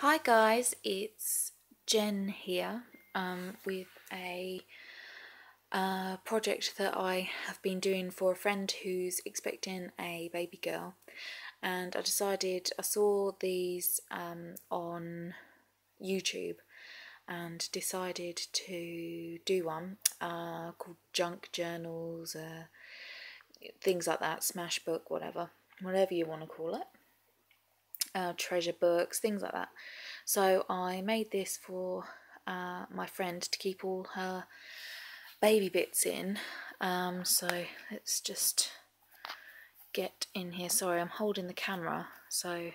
Hi guys, it's Jen here with a project that I have been doing for a friend who's expecting a baby girl, and I saw these on YouTube and decided to do one called Junk Journals, things like that, Smashbook, whatever you want to call it. Treasure books, things like that. So I made this for my friend to keep all her baby bits in. So let's just get in here. Sorry, I'm holding the camera, so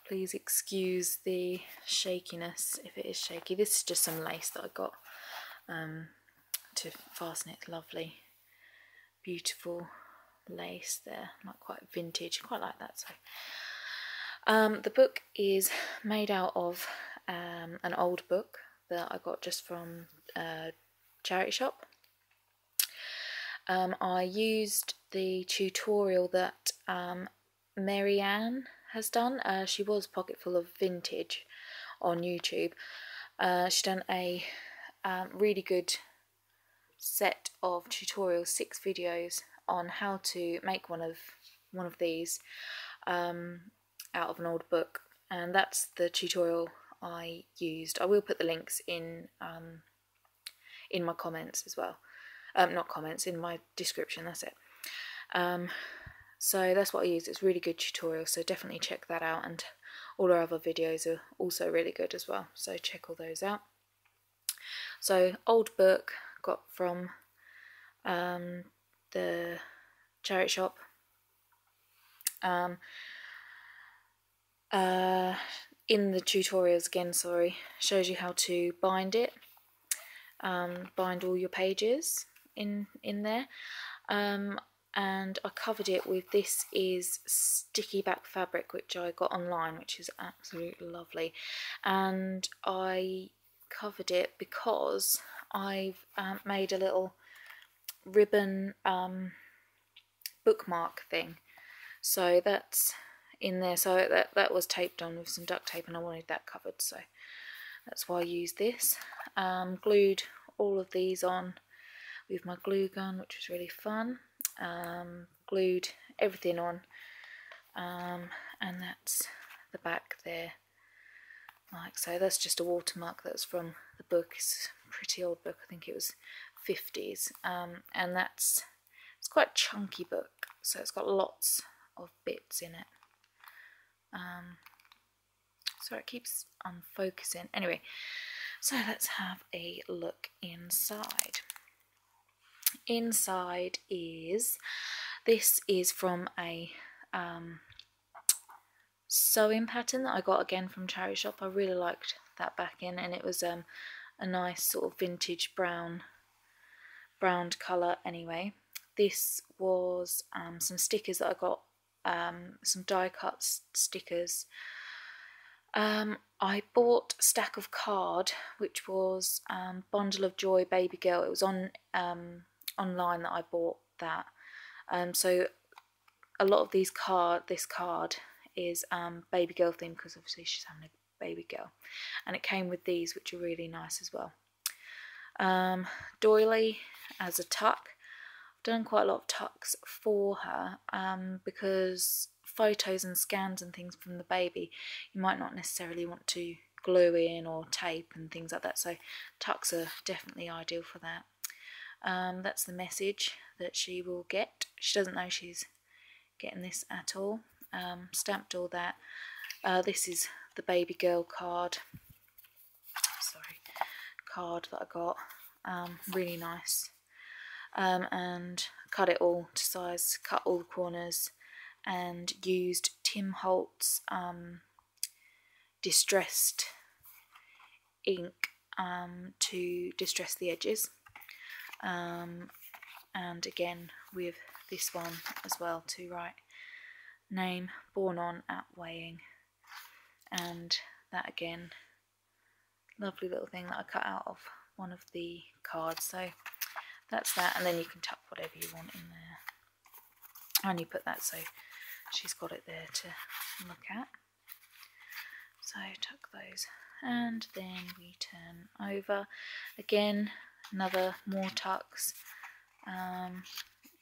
please excuse the shakiness if it is shaky. This is just some lace that I got to fasten it. Lovely, beautiful lace there, like quite vintage, quite like that. So the book is made out of an old book that I got just from a charity shop. I used the tutorial that Marianne has done. She was Pocketful of Vintage on YouTube. She's done a really good set of tutorials, 6 videos on how to make one of these out of an old book, and that's the tutorial I used. I will put the links in my comments as well. Not comments, in my description, that's it. So that's what I used. It's a really good tutorial, so definitely check that out, and all our other videos are also really good as well, so check all those out. So old book, got from the charity shop. In the tutorials again, shows you how to bind it, bind all your pages in there, and I covered it with, this is sticky back fabric which I got online, which is absolutely lovely, and I covered it because I've made a little ribbon bookmark thing, so that's in there. So that was taped on with some duct tape, and I wanted that covered, so that's why I used this. Glued all of these on with my glue gun, which was really fun. Glued everything on, and that's the back there, like so. That's just a watermark that's from the book. It's a pretty old book, I think it was 50s, and it's quite a chunky book, so it's got lots of bits in it. So it keeps unfocusing. Anyway, so let's have a look inside. Inside this is from a sewing pattern that I got again from charity shop. I really liked that backing, and it was a nice sort of vintage browned colour. Anyway, this was some stickers that I got, some die cut stickers. I bought a stack of card, which was Bundle of Joy Baby Girl. It was on online that I bought that. So a lot of this card is baby girl themed, because obviously she's having a baby girl, and it came with these, which are really nice as well. Doily as a tuck. I've done quite a lot of tucks for her, because photos and scans and things from the baby you might not necessarily want to glue in or tape and things like that, so tucks are definitely ideal for that. That's the message that she will get. She doesn't know she's getting this at all. Stamped all that. This is the baby girl card that I got, really nice, and cut it all to size, cut all the corners, and used Tim Holtz distressed ink to distress the edges, and again with this one as well to write name, born on, at weighing, and that again, lovely little thing that I cut out of one of the cards. So that's that, and then you can tuck whatever you want in there, and you put that so she's got it there to look at. So tuck those, and then we turn over again, more tucks.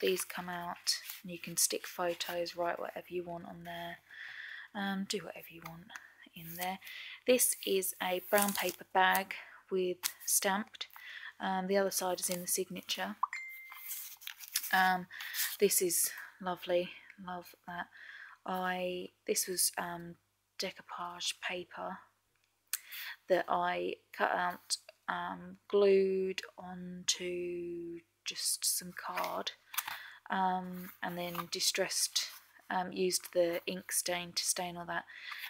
These come out and you can stick photos, write whatever you want on there, do whatever you want in there. This is a brown paper bag with stamped, the other side is in the signature. This is lovely, love that. This was decoupage paper that I cut out, glued onto just some card, and then distressed, used the ink stain to stain all that,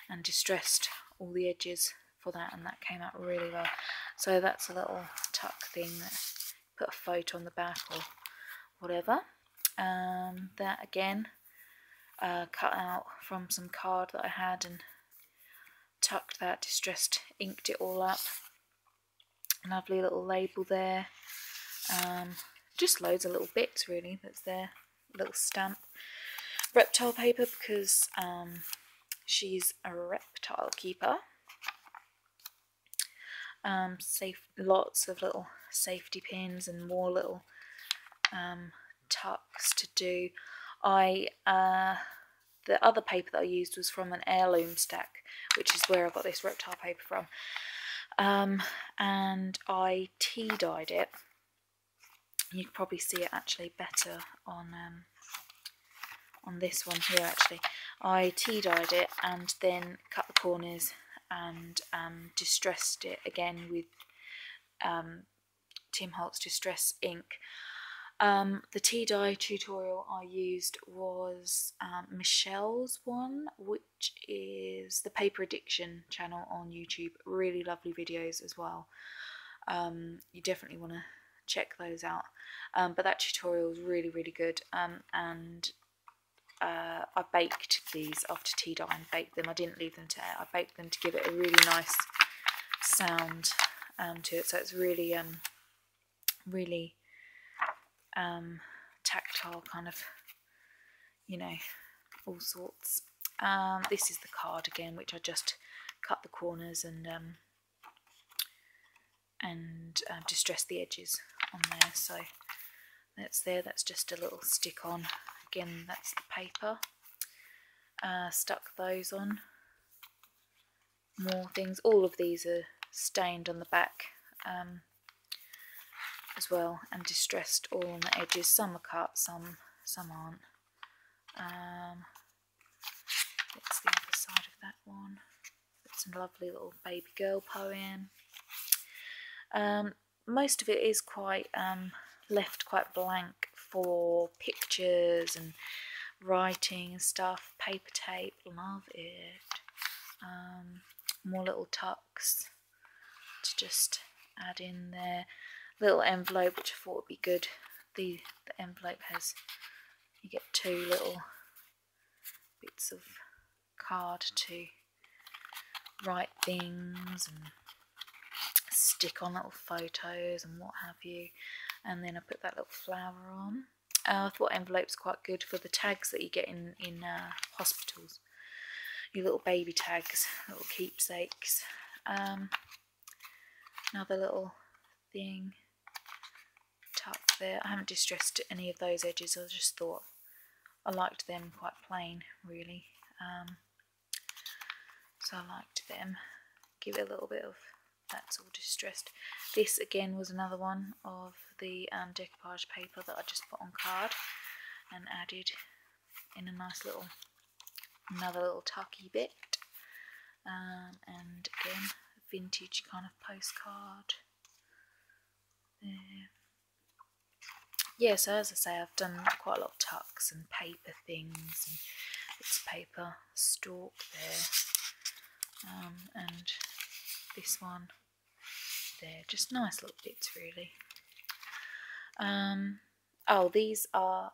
and distressed all the edges for that, and that came out really well. So that's a little tuck thing that put a photo on the back or whatever. That again, cut out from some card that I had and tucked that, distressed, inked it all up. Lovely little label there. Just loads of little bits really that's there. Little stamp. Reptile paper because she's a reptile keeper. Lots of little safety pins and more little tucks to do. The other paper that I used was from an heirloom stack, which is where I got this reptile paper from. And I tea dyed it. You can probably see it actually better on this one here actually. I tea dyed it and then cut the corners and distressed it again with Tim Holtz Distress ink. The tea dye tutorial I used was Michelle's one, which is the Paper Addiction channel on YouTube. Really lovely videos as well. You definitely want to check those out. But that tutorial was really, really good. And I baked these after tea dye and baked them. I didn't leave them to air. I baked them to give it a really nice sound to it. So it's really, really tactile, kind of, you know, all sorts. This is the card again, which I just cut the corners and distress the edges on there. So that's there. That's just a little stick on. Again, that's the paper. Stuck those on. More things. All of these are stained on the back as well, and distressed all on the edges. Some are cut, some aren't. That's the other side of that one. It's a lovely little baby girl poem. Most of it is quite left quite blank for pictures and writing and stuff. Paper tape, love it. More little tucks to just add in there. Little envelope, which I thought would be good. The envelope has, you get 2 little bits of card to write things and stick on little photos and what have you. And then I put that little flower on. I thought envelopes quite good for the tags that you get in hospitals. Your little baby tags, little keepsakes. Another little thing tuck there. I haven't distressed any of those edges. I just thought I liked them quite plain, really. So I liked them. Give it a little bit of, that's all distressed. This again was another one of the decoupage paper that I just put on card and added in a nice little, another little tucky bit. And again, vintage kind of postcard there. Yeah, so as I say, I've done quite a lot of tucks and paper things and bits of paper, stalk there, and this one there, just nice little bits really. Oh, these are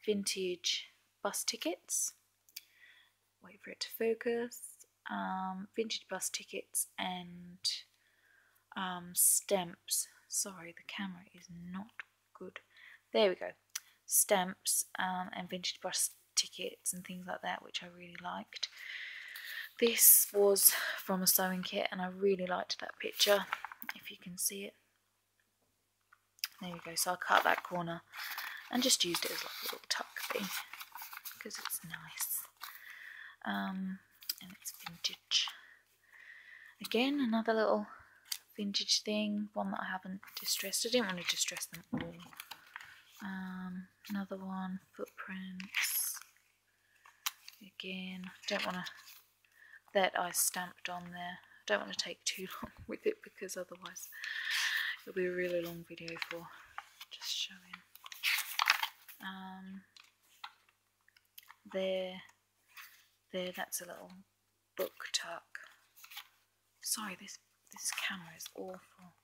vintage bus tickets. Wait for it to focus. Vintage bus tickets and stamps. Sorry, the camera is not good. There we go. Stamps and vintage bus tickets and things like that, which I really liked. This was from a sewing kit and I really liked that picture, if you can see it. There we go, so I cut that corner and just used it as like a little tuck thing because it's nice. And it's vintage. Again, another little vintage thing, one that I haven't distressed. I didn't want to distress them all. Another one, footprints. Again, don't want to, that I stamped on there. I don't want to take too long with it because otherwise it'll be a really long video for just showing. There, that's a little book tuck. Sorry, this camera is awful.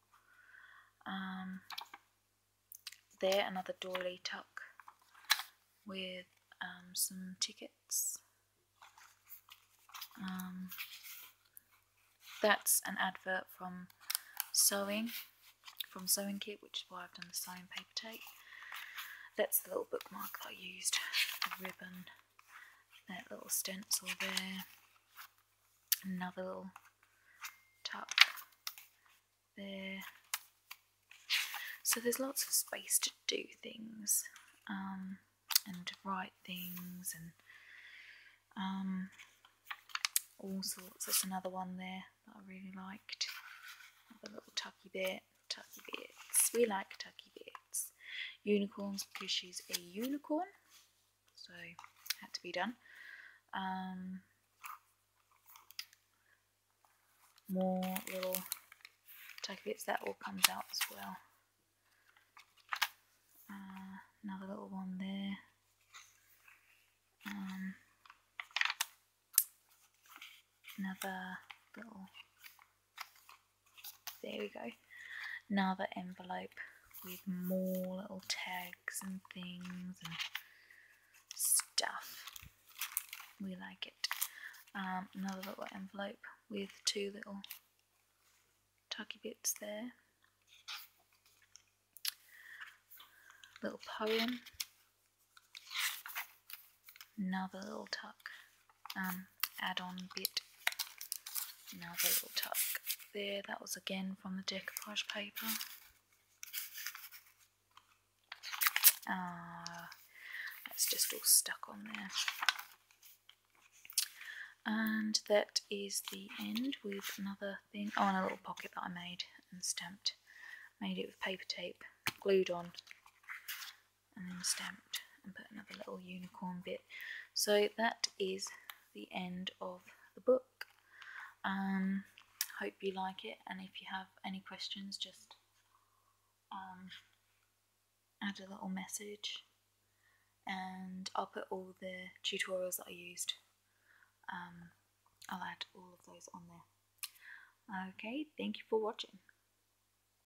There, another doily tuck with some tickets. That's an advert from Sewing Kit, which is why I've done the sewing paper tape. That's the little bookmark that I used, the ribbon, that little stencil there, another little tuck there. So there's lots of space to do things and write things and all sorts. That's another one there that I really liked. Another little tucky bit, tucky bits. We like tucky bits. Unicorns because she's a unicorn, so had to be done. More little tucky bits, that all comes out as well. Another little one there. Another little, there we go, another envelope with more little tags and things and stuff. We like it. Another little envelope with two little tucky bits there. Little poem. Another little tuck, add-on bit. Another little tuck there. That was again from the decoupage paper. That's just all stuck on there. And that is the end with another thing. Oh, and a little pocket that I made and stamped. Made it with paper tape, glued on, and then stamped, and put another little unicorn bit. So that is the end of the book. Hope you like it, and if you have any questions, just add a little message, and I'll put all the tutorials that I used. I'll add all of those on there. Okay, thank you for watching.